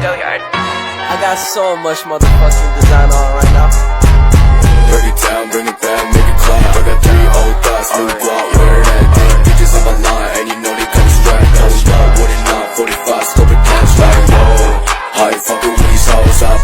I got so much motherfucking design on right now. Break it down, bring it back, make it clap. I got 3 old thoughts, new guap, wear that dick. Bitches on my line, and you know they come strapped. Hold up, what it not, 45, scope it cash like whoa. How you fucking with these hoes up?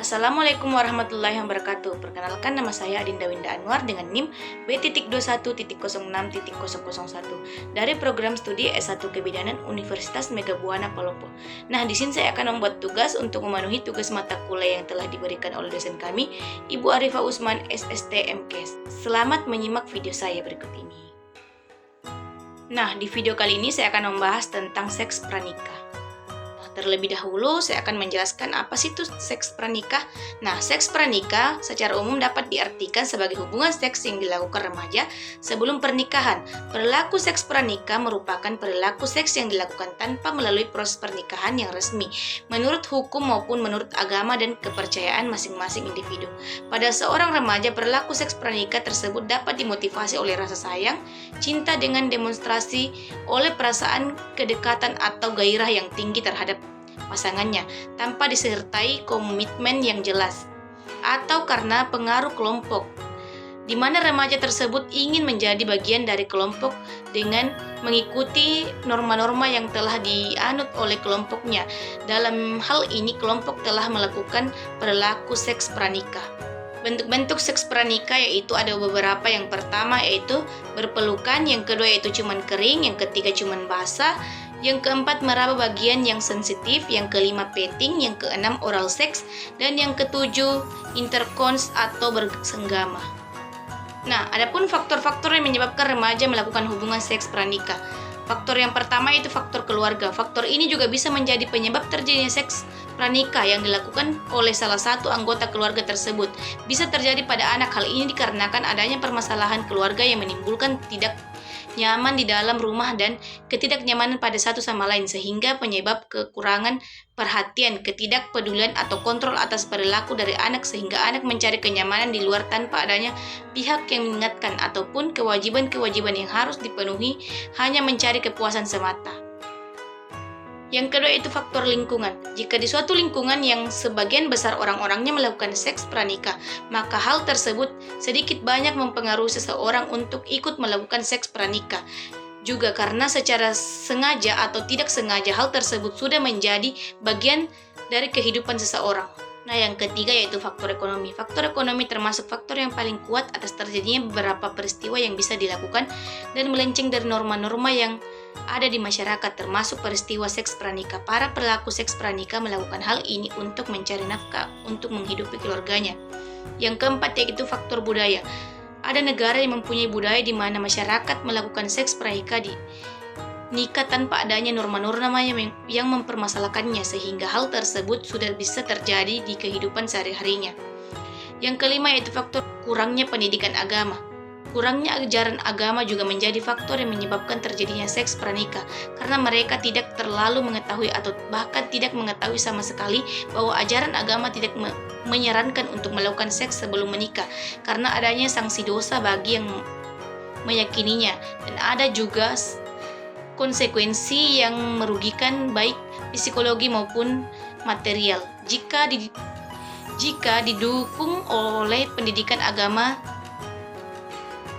Assalamualaikum warahmatullahi wabarakatuh. Perkenalkan, nama saya Adinda Winda Anwar dengan NIM B.21.06.001 dari program studi S1 Kebidanan Universitas Megabuana Palopo. Nah, di sini saya akan membuat tugas untuk memenuhi tugas mata kuliah yang telah diberikan oleh dosen kami, Ibu Arifah Usman, SST MKes. Selamat menyimak video saya berikut ini. Nah, di video kali ini saya akan membahas tentang seks pranikah. Terlebih dahulu, saya akan menjelaskan apa sih itu seks pranikah. Nah, seks pranikah secara umum dapat diartikan sebagai hubungan seks yang dilakukan remaja sebelum pernikahan. Perilaku seks pranikah merupakan perilaku seks yang dilakukan tanpa melalui proses pernikahan yang resmi, menurut hukum maupun menurut agama dan kepercayaan masing-masing individu. Pada seorang remaja, perilaku seks pranikah tersebut dapat dimotivasi oleh rasa sayang, cinta dengan demonstrasi oleh perasaan kedekatan atau gairah yang tinggi terhadap pasangannya tanpa disertai komitmen yang jelas, atau karena pengaruh kelompok di mana remaja tersebut ingin menjadi bagian dari kelompok dengan mengikuti norma-norma yang telah dianut oleh kelompoknya. Dalam hal ini kelompok telah melakukan perilaku seks pranikah. Bentuk-bentuk seks pranikah yaitu ada beberapa. Yang pertama yaitu berpelukan, yang kedua yaitu cuman kering, yang ketiga cuman basah, yang keempat meraba bagian yang sensitif, yang kelima petting, yang keenam oral sex, dan yang ketujuh intercourse atau bersenggama. Nah, adapun faktor-faktor yang menyebabkan remaja melakukan hubungan seks pranikah. Faktor yang pertama yaitu faktor keluarga. Faktor ini juga bisa menjadi penyebab terjadinya seks pranikah yang dilakukan oleh salah satu anggota keluarga tersebut. Bisa terjadi pada anak. Hal ini dikarenakan adanya permasalahan keluarga yang menimbulkan tidak nyaman di dalam rumah dan ketidaknyamanan pada satu sama lain, sehingga penyebab kekurangan perhatian, ketidakpedulian atau kontrol atas perilaku dari anak, sehingga anak mencari kenyamanan di luar tanpa adanya pihak yang mengingatkan ataupun kewajiban-kewajiban yang harus dipenuhi, hanya mencari kepuasan semata. Yang kedua itu faktor lingkungan. Jika di suatu lingkungan yang sebagian besar orang-orangnya melakukan seks pranikah, maka hal tersebut sedikit banyak mempengaruhi seseorang untuk ikut melakukan seks pranikah. Juga karena secara sengaja atau tidak sengaja hal tersebut sudah menjadi bagian dari kehidupan seseorang. Nah, yang ketiga yaitu faktor ekonomi. Faktor ekonomi termasuk faktor yang paling kuat atas terjadinya beberapa peristiwa yang bisa dilakukan dan melenceng dari norma-norma yang ada di masyarakat, termasuk peristiwa seks pranikah. Para pelaku seks pranikah melakukan hal ini untuk mencari nafkah untuk menghidupi keluarganya. Yang keempat yaitu faktor budaya. Ada negara yang mempunyai budaya di mana masyarakat melakukan seks pranikah di nikah tanpa adanya norma-norma yang mempermasalahkannya, sehingga hal tersebut sudah bisa terjadi di kehidupan sehari-harinya. Yang kelima yaitu faktor kurangnya pendidikan agama. Kurangnya ajaran agama juga menjadi faktor yang menyebabkan terjadinya seks pranikah, karena mereka tidak terlalu mengetahui atau bahkan tidak mengetahui sama sekali bahwa ajaran agama tidak menyarankan untuk melakukan seks sebelum menikah, karena adanya sanksi dosa bagi yang meyakininya, dan ada juga konsekuensi yang merugikan baik psikologi maupun material jika didukung oleh pendidikan agama.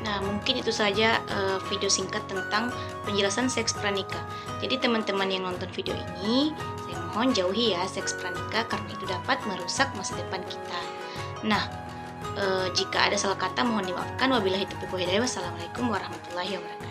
Nah, mungkin itu saja video singkat tentang penjelasan seks pranikah. Jadi teman-teman yang nonton video ini, saya mohon jauhi ya seks pranikah karena itu dapat merusak masa depan kita. Nah, jika ada salah kata mohon dimaafkan. Wabillahi taufiq wal hidayah. Wassalamualaikum warahmatullahi wabarakatuh.